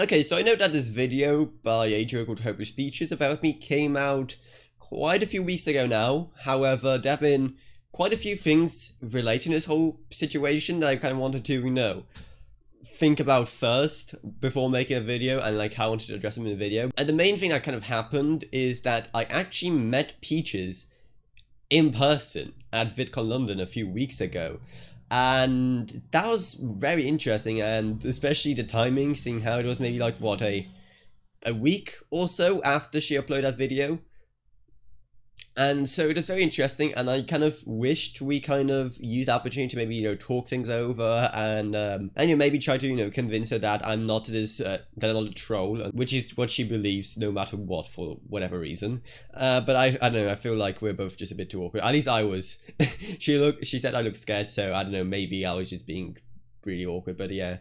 Okay, so I know that this video by a Joe called Hopeless Speeches about me came out quite a few weeks ago now. However, there have been quite a few things relating to this whole situation that I kind of wanted to, think about first before making a video, and like how I wanted to address them in the video. And the main thing that kind of happened is that I actually met Peaches in person at VidCon London a few weeks ago. And that was very interesting, and especially the timing, seeing how it was maybe like, what, a week or so after she uploaded that video. And so it was very interesting, and I kind of wished we kind of used the opportunity to maybe, talk things over, and maybe try to, convince her that I'm not that I'm not a troll, which is what she believes no matter what, for whatever reason. But I don't know, I feel like we're both just a bit too awkward. At least I was. She said I looked scared, so I don't know, maybe I was just being really awkward, but yeah.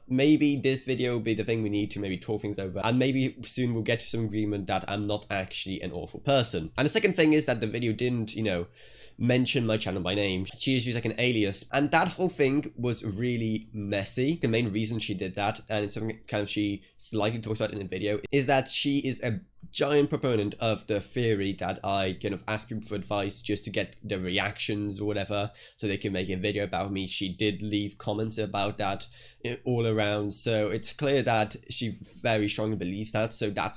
Maybe this video will be the thing we need to maybe talk things over, and maybe soon we'll get to some agreement that I'm not actually an awful person. And the second thing is that the video didn't, mention my channel by name. She just used like an alias, and that whole thing was really messy. The main reason she did that, and it's something kind of she slightly talks about in the video, is that she is a giant proponent of the theory that I kind of ask people for advice just to get the reactions or whatever, so they can make a video about me. She did leave comments about that all around, so it's clear that she very strongly believes that. So that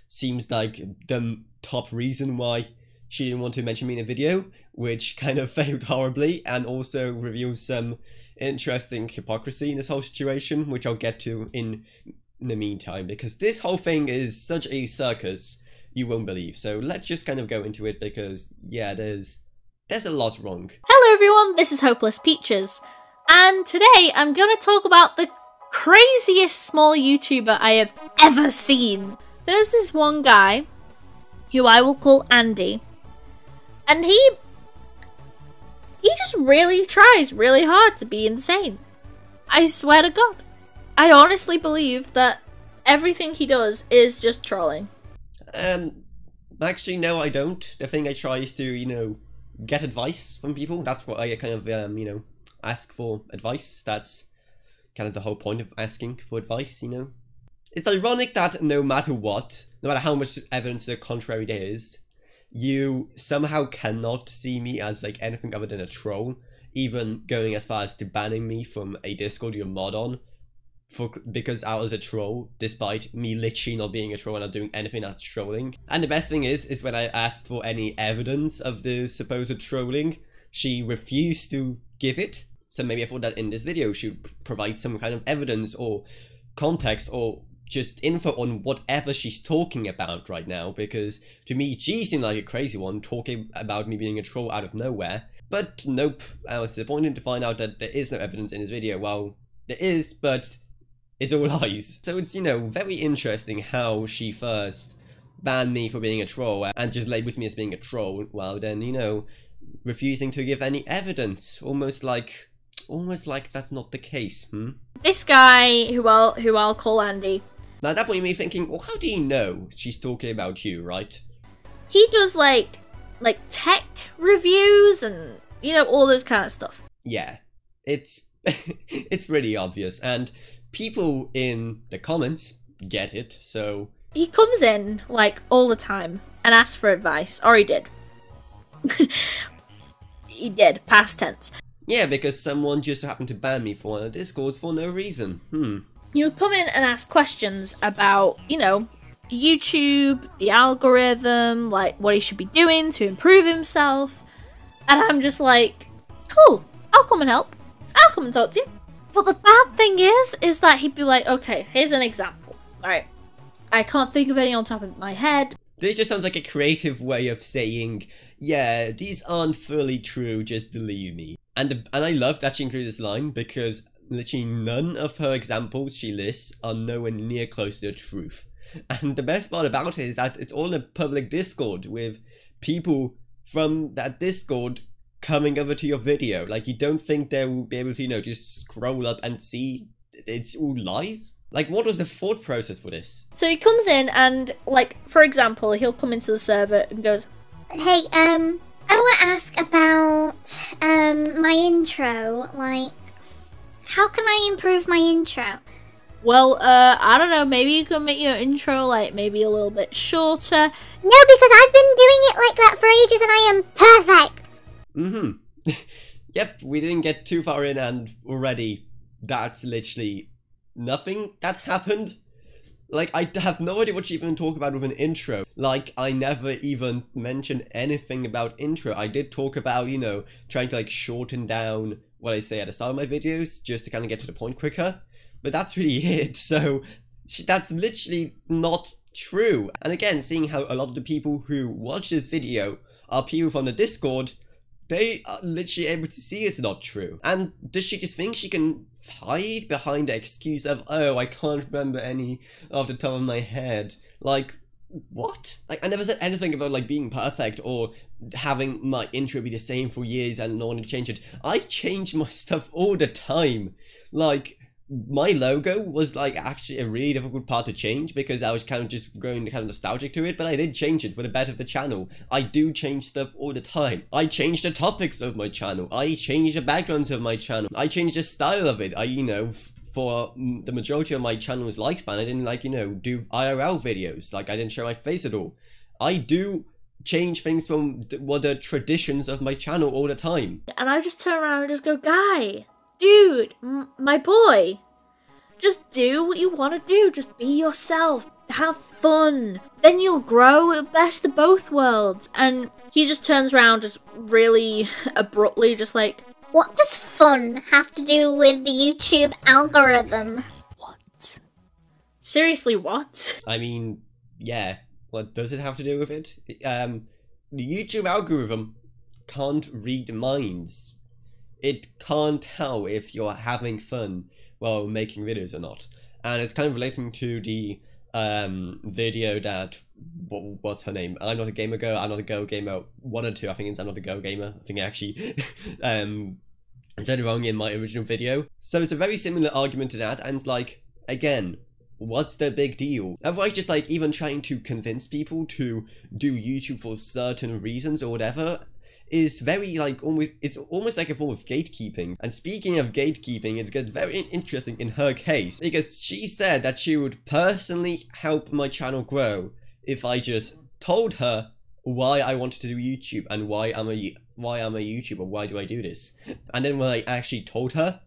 seems like the top reason why she didn't want to mention me in a video, which kind of failed horribly, and also reveals some interesting hypocrisy in this whole situation, which I'll get to in the meantime, because this whole thing is such a circus you won't believe. So let's just kind of go into it, because yeah, there's a lot wrong. Hello everyone, this is Hopeless Peaches, and today I'm gonna talk about the craziest small YouTuber I have ever seen. There's this one guy who I will call Andy, and he just really tries really hard to be insane. I swear to God. I honestly believe that everything he does is just trolling. Actually, no, I don't. The thing I try is to, get advice from people. That's what I kind of, ask for advice. That's kind of the whole point of asking for advice, It's ironic that no matter what, no matter how much evidence to the contrary there is, you somehow cannot see me as like anything other than a troll, even going as far as to banning me from a Discord you're mod on, because I was a troll, despite me literally not being a troll and not doing anything that's trolling. And the best thing is when I asked for any evidence of the supposed trolling, she refused to give it. So maybe I thought that in this video she would provide some kind of evidence or context or just info on whatever she's talking about right now, because to me she seemed like a crazy one talking about me being a troll out of nowhere. But nope, I was disappointed to find out that there is no evidence in this video. Well, there is, but it's all lies. So it's, very interesting how she first banned me for being a troll and just labels me as being a troll, while then, refusing to give any evidence. Almost like that's not the case, This guy, who I'll call Andy. Now at that point you may be thinking, well, how do you know she's talking about you, right? He does like tech reviews and, all those kind of stuff. Yeah, it's it's really obvious, and people in the comments get it, so... He comes in, all the time, and asks for advice. Or he did. He did, past tense. Yeah, because someone just happened to ban me for one of Discords for no reason. He would come in and ask questions about, YouTube, the algorithm, what he should be doing to improve himself. And I'm just like, cool, I'll come and help. I'll come and talk to you. But the bad thing is that he'd be like, okay, here's an example. Alright, I can't think of any on top of my head. This just sounds like a creative way of saying, yeah, these aren't fully true, just believe me. And I love that she included this line, because literally none of her examples she lists are nowhere near close to the truth. And the best part about it is that it's all in a public Discord with people from that Discord coming over to your video. Like, you don't think they will be able to, just scroll up and see it's all lies? Like, what was the thought process for this? So he comes in and, for example, he'll come into the server and goes, hey, I want to ask about, my intro. How can I improve my intro? Well, I don't know, maybe you can make your intro, like, maybe a little bit shorter. No, because I've been doing it like that for ages and I am perfect. Mm-hmm. Yep, we didn't get too far in and already that's literally nothing that happened. Like, I have no idea what you even talk about with an intro. Like, I never even mentioned anything about intro. I did talk about, you know, trying to, like, shorten down what I say at the start of my videos, just to kind of get to the point quicker. But that's really it, so that's literally not true. And again, seeing how a lot of the people who watch this video are people from the Discord, they are literally able to see it's not true. And does she just think she can hide behind the excuse of, oh, I can't remember any off the top of my head? Like, what? Like, I never said anything about, like, being perfect or having my intro be the same for years and not wanting to change it. I change my stuff all the time. Like, my logo was, like, actually a really difficult part to change because I was kind of just going kind of nostalgic to it, but I did change it for the better of the channel. I do change stuff all the time. I change the topics of my channel. I change the backgrounds of my channel. I change the style of it. You know, for the majority of my channel's lifespan, I didn't, like, you know, do IRL videos. Like, I didn't show my face at all. I do change things from the traditions of my channel all the time. And I just turn around and just go, guy, dude, my boy, just do what you want to do. Just be yourself. Have fun. Then you'll grow at best of both worlds. And he just turns around just really abruptly, just like, what does fun have to do with the YouTube algorithm? what? Seriously, what? I mean, yeah, what does it have to do with it? The YouTube algorithm can't read minds. It can't tell if you're having fun while making videos or not. And it's kind of relating to the video that, what's her name? I'm not a gamer girl, I'm not a go gamer 1 or 2, I think it's I'm not a go gamer. I think I actually said it wrong in my original video. So it's a very similar argument to that, and it's like, again, what's the big deal? Otherwise, just like even trying to convince people to do YouTube for certain reasons or whatever is very, like, it's almost like a form of gatekeeping. And speaking of gatekeeping, it's get very interesting in her case, because she said that she would personally help my channel grow if I just told her why I wanted to do YouTube and why I'm a YouTuber, why do I do this? And then when I actually told her,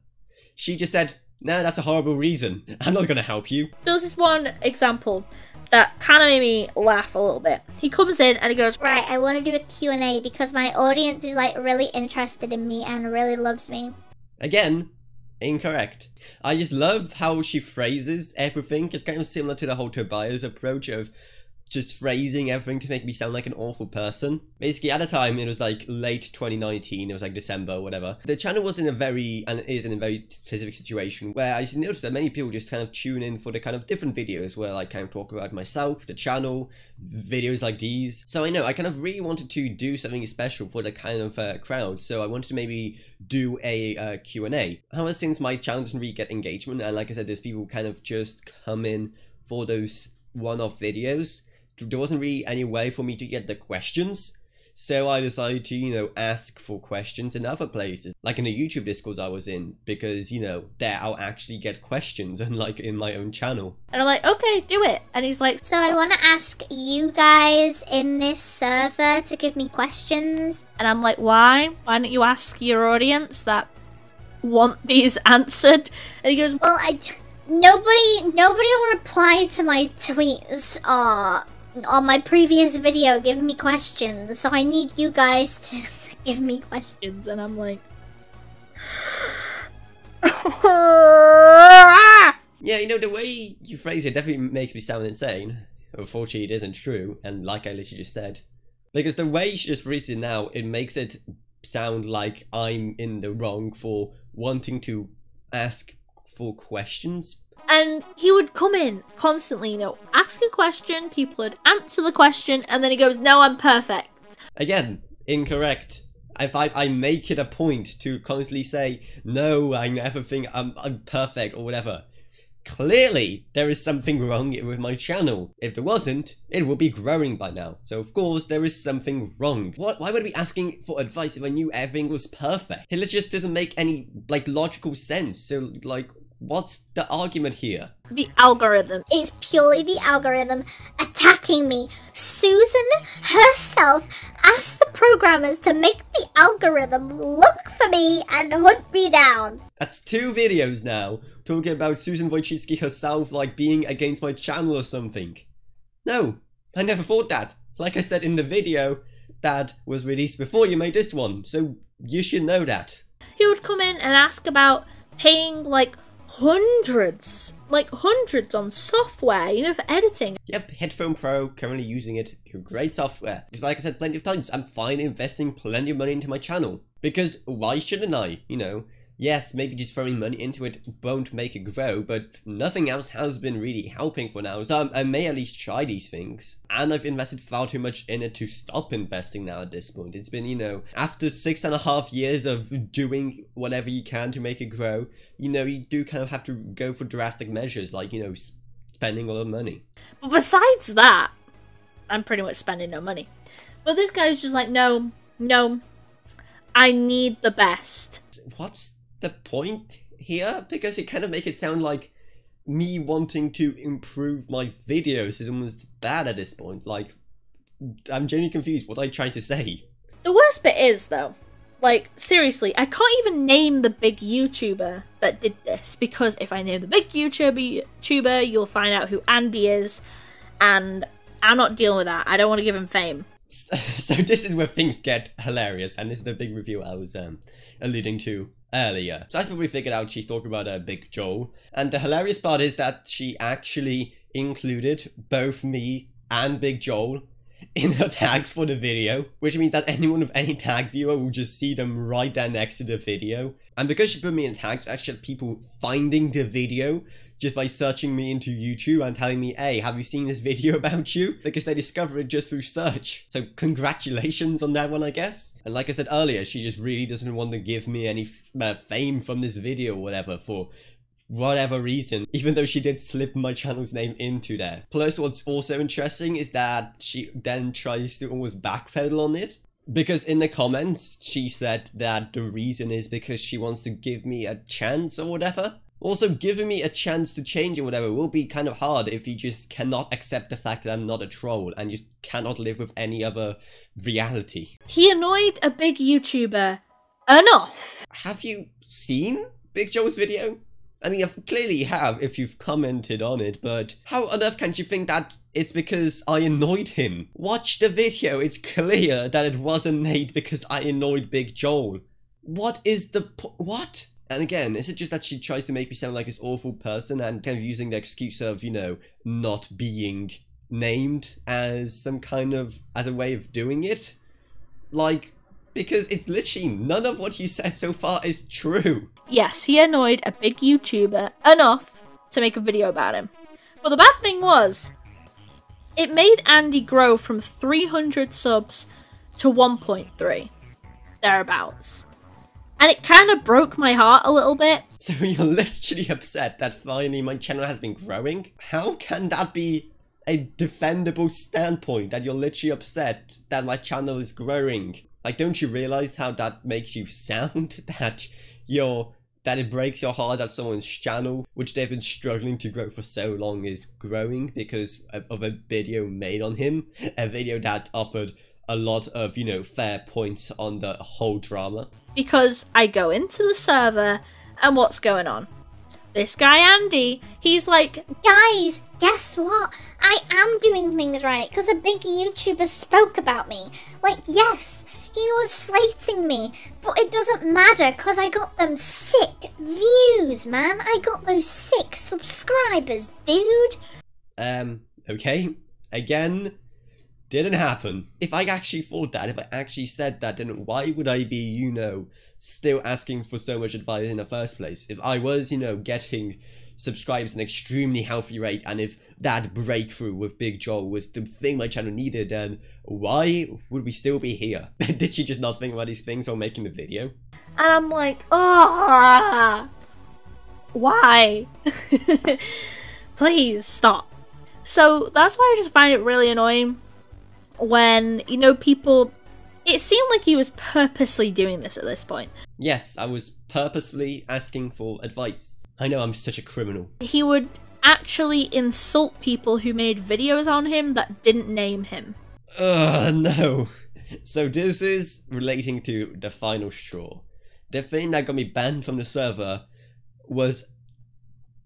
she just said, no, that's a horrible reason. I'm not gonna help you. There was this one example that kind of made me laugh a little bit. He comes in and he goes, right, I want to do a Q&A because my audience is, like, really interested in me and really loves me. Again, incorrect. I just love how she phrases everything. It's kind of similar to the whole Tobias approach of just phrasing everything to make me sound like an awful person. Basically, at the time, it was like late 2019, it was like December or whatever. The channel was in a very, and is in a very specific situation where I just noticed that many people just kind of tune in for the kind of different videos where I kind of talk about myself, the channel, videos like these. So I know, I kind of really wanted to do something special for the kind of crowd, so I wanted to maybe do a Q&A. However, since my channel doesn't really get engagement, and like I said, there's people kind of just come in for those one-off videos, there wasn't really any way for me to get the questions, so I decided to, you know, ask for questions in other places, like in the YouTube Discords I was in, because, you know, there I'll actually get questions, unlike in my own channel. and I'm like, okay, do it. And he's like, So I want to ask you guys in this server to give me questions. and I'm like, why? Why don't you ask your audience that want these answered? And he goes, Well, nobody will reply to my tweets on my previous video giving me questions, so I need you guys to give me questions. and I'm like, Yeah, you know, the way you phrase it definitely makes me sound insane. Unfortunately, it isn't true, and like I literally just said. Because the way she just phrases it now, it makes it sound like I'm in the wrong for wanting to ask for questions. and he would come in constantly, you know, ask a question, people would answer the question, and then he goes, no, I'm perfect. Again, incorrect. If I make it a point to constantly say, no, I never think I'm perfect or whatever, clearly there is something wrong with my channel. If there wasn't, it would be growing by now. So of course there is something wrong. Why would I be asking for advice if I knew everything was perfect? It just doesn't make any, like, logical sense. So, like, what's the argument here? The algorithm. It's purely the algorithm attacking me. Susan herself asked the programmers to make the algorithm look for me and hunt me down. That's 2 videos now, talking about Susan Wojcicki herself, like, being against my channel or something. No, I never thought that. Like I said in the video, that was released before you made this one, so you should know that. He would come in and ask about paying like hundreds on software, you know, for editing. Yep, Headphone Pro, currently using it. Great software. Because like I said plenty of times, I'm fine investing plenty of money into my channel. Because why shouldn't I, you know? Yes, maybe just throwing money into it won't make it grow, but nothing else has been really helping for now, so I may at least try these things. And I've invested far too much in it to stop investing now at this point. It's been, you know, after 6.5 years of doing whatever you can to make it grow, you know, you do kind of have to go for drastic measures, like, you know, spending a lot of money. But besides that, I'm pretty much spending no money. But this guy's just like, no, I need the best. What's the point here? Because it kind of make it sound like me wanting to improve my videos is almost bad at this point. Like, I'm genuinely confused. What are you trying to say? The worst bit is, though, like, seriously, I can't even name the big YouTuber that did this, because if I name the big YouTuber, you'll find out who Andy is, and I'm not dealing with that. I don't want to give him fame. So this is where things get hilarious, and this is the big review I was alluding to earlier. So I probably figured out she's talking about Big Joel, and the hilarious part is that she actually included both me and Big Joel in her tags for the video, which means that anyone with any tag viewer will just see them right there next to the video. And because she put me in tags, actually had people finding the video just by searching me into YouTube and telling me, hey, have you seen this video about you? Because they discover it just through search. So congratulations on that one, I guess. And like I said earlier, she just really doesn't want to give me any fame from this video or whatever for whatever reason, even though she did slip my channel's name into there. Plus, what's also interesting is that she then tries to almost backpedal on it. Because in the comments, she said that the reason is because she wants to give me a chance or whatever. Also, giving me a chance to change or whatever will be kind of hard if you just cannot accept the fact that I'm not a troll and just cannot live with any other reality. He annoyed a big YouTuber enough. Have you seen Big Joe's video? I mean, you clearly have if you've commented on it, but how on earth can you think that it's because I annoyed him? Watch the video, it's clear that it wasn't made because I annoyed Big Joel. What is the what? And again, is it just that she tries to make me sound like this awful person and kind of using the excuse of, you know, not being named as some kind of, as a way of doing it? Like, because it's literally none of what you said so far is true. Yes, he annoyed a big YouTuber enough to make a video about him. But the bad thing was, it made Andy grow from 300 subs to 1.3, thereabouts. And it kind of broke my heart a little bit. So you're literally upset that finally my channel has been growing? How can that be a defendable standpoint, that you're literally upset that my channel is growing? Like, don't you realize how that makes you sound? That it breaks your heart that someone's channel, which they've been struggling to grow for so long, is growing because of a video made on him. A video that offered a lot of, you know, fair points on the whole drama. Because I go into the server, and what's going on? This guy Andy, he's like, guys, guess what? I am doing things right, because a big YouTuber spoke about me. Like, yes, he was slating me, but it doesn't matter, because I got them 6 views, man. I got those 6 subscribers, dude. Okay. Again, didn't happen. If I actually thought that, if I actually said that, then why would I be, you know, still asking for so much advice in the first place? If I was, you know, getting subscribers at an extremely healthy rate, and if that breakthrough with Big Joel was the thing my channel needed, then why would we still be here? Did she just not think about these things while making the video? And I'm like, oh, why? Please stop. So that's why I just find it really annoying when, you know, people, it seemed like he was purposely doing this at this point. Yes, I was purposefully asking for advice. I know I'm such a criminal. He would actually insult people who made videos on him that didn't name him. No. So this is relating to the final straw. The thing that got me banned from the server was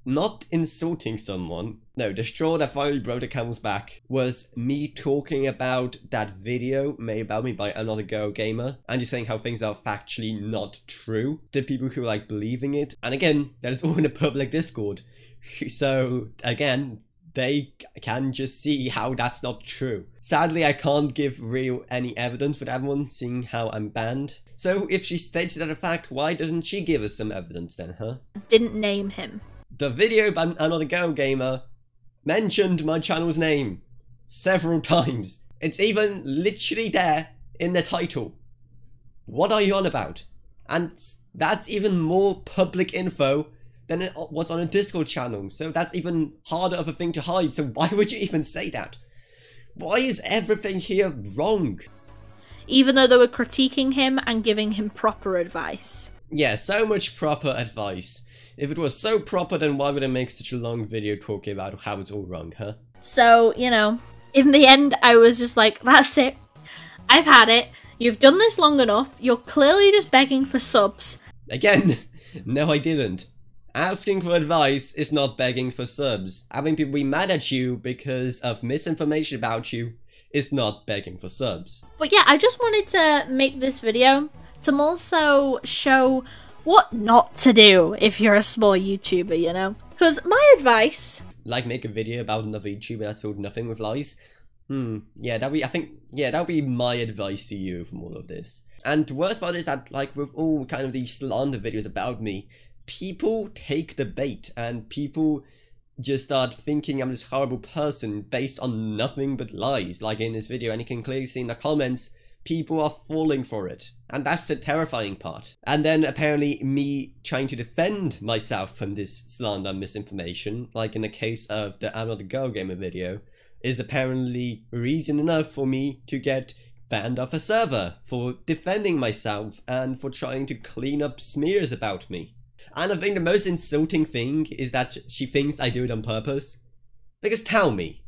not insulting someone. No, the straw that finally broke the camel's back was me talking about that video made about me by another girl gamer and just saying how things are factually not true to people who like believing it. And again, that is all in a public Discord. So again, they can just see how that's not true. Sadly, I can't give really any evidence for that one, seeing how I'm banned. So if she states that a fact, why doesn't she give us some evidence then, huh? Didn't name him. The video by another girl gamer mentioned my channel's name several times. It's even literally there in the title. What are you on about? And that's even more public info than what's on a Discord channel, so that's even harder of a thing to hide, so why would you even say that? Why is everything here wrong? Even though they were critiquing him and giving him proper advice. Yeah, so much proper advice. If it was so proper, then why would I make such a long video talking about how it's all wrong, huh? So, you know, in the end I was just like, that's it. I've had it. You've done this long enough. You're clearly just begging for subs. Again, no I didn't. Asking for advice is not begging for subs. Having people be mad at you because of misinformation about you is not begging for subs. But yeah, I just wanted to make this video to also show what not to do if you're a small YouTuber, you know? Because my advice... Like make a video about another YouTuber that's filled nothing with lies? Yeah, that'll be my advice to you from all of this. And the worst part is that, like, with all kind of these slander videos about me, people take the bait and people just start thinking I'm this horrible person based on nothing but lies, like in this video, and you can clearly see in the comments, people are falling for it. And that's the terrifying part. And then apparently me trying to defend myself from this slander and misinformation, like in the case of the I'm Not a Girl Gamer video, is apparently reason enough for me to get banned off a server for defending myself and for trying to clean up smears about me. And I think the most insulting thing is that she thinks I do it on purpose. Because tell me,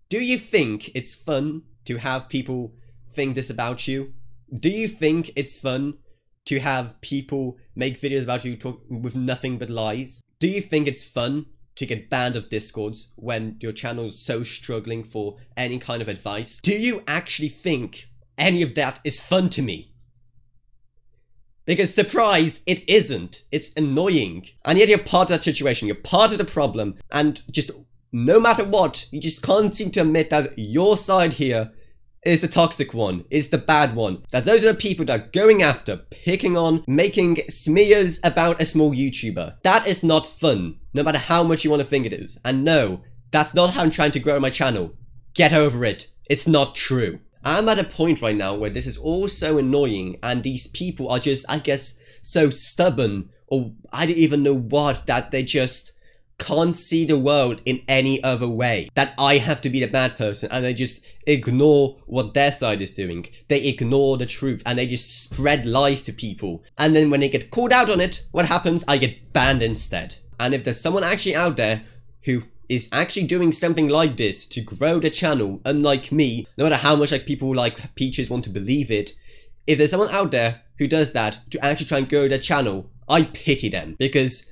do you think it's fun to have people think this about you? Do you think it's fun to have people make videos about you talk with nothing but lies? Do you think it's fun to get banned of Discords when your channel's so struggling for any kind of advice? Do you actually think any of that is fun to me? Because surprise, it isn't. It's annoying. And yet you're part of that situation, you're part of the problem, and just no matter what, you just can't seem to admit that your side here is the toxic one, is the bad one. That those are the people that are going after, picking on, making smears about a small YouTuber. That is not fun, no matter how much you want to think it is. And no, that's not how I'm trying to grow my channel. Get over it. It's not true. I'm at a point right now where this is all so annoying and these people are just, I guess, so stubborn, or I don't even know what, that they just can't see the world in any other way. That I have to be the bad person and they just ignore what their side is doing. They ignore the truth and they just spread lies to people. And then when they get called out on it, what happens? I get banned instead. And if there's someone actually out there who is actually doing something like this to grow the channel, unlike me, no matter how much like people like Peaches want to believe it, if there's someone out there who does that to actually try and grow their channel, I pity them, because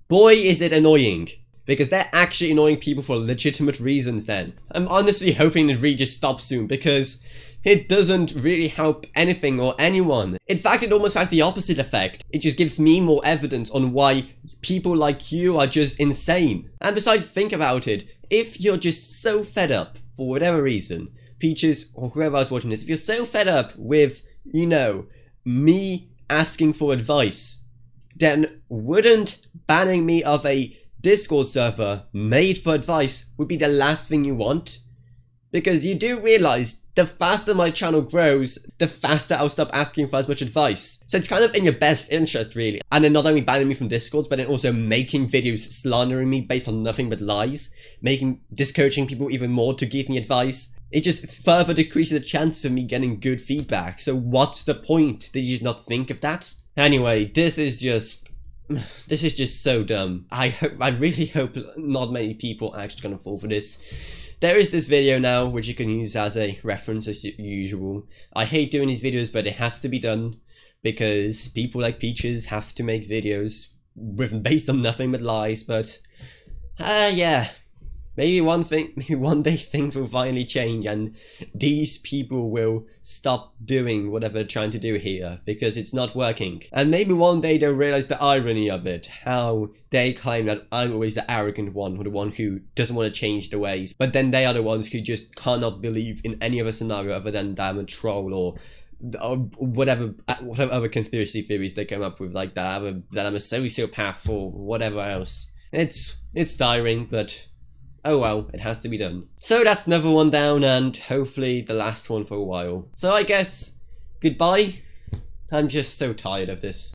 boy is it annoying. Because they're actually annoying people for legitimate reasons then. I'm honestly hoping it really just stops soon, because it doesn't really help anything or anyone. In fact, it almost has the opposite effect. It just gives me more evidence on why people like you are just insane. And besides, think about it. If you're just so fed up, for whatever reason, Peaches or whoever else watching this, if you're so fed up with, you know, me asking for advice, then wouldn't banning me of a Discord server made for advice would be the last thing you want? Because you do realize the faster my channel grows, the faster I'll stop asking for as much advice. So it's kind of in your best interest, really. And then not only banning me from Discords, but then also making videos slandering me based on nothing but lies, discouraging people even more to give me advice. It just further decreases the chances of me getting good feedback. So what's the point? Did you just not think of that? Anyway, this is just this is just so dumb. I really hope not many people are actually gonna fall for this. There is this video now which you can use as a reference as usual. I hate doing these videos, but it has to be done because people like Peaches have to make videos based on nothing but lies. But yeah, maybe one day things will finally change and these people will stop doing whatever they're trying to do here because it's not working. And maybe one day they'll realize the irony of it, how they claim that I'm always the arrogant one or the one who doesn't want to change the ways, but then they are the ones who just cannot believe in any other scenario other than that I'm a troll or whatever other conspiracy theories they come up with, like that I'm a sociopath or whatever else. It's tiring, but oh well, it has to be done. So that's another one down, and hopefully the last one for a while. So I guess, goodbye. I'm just so tired of this.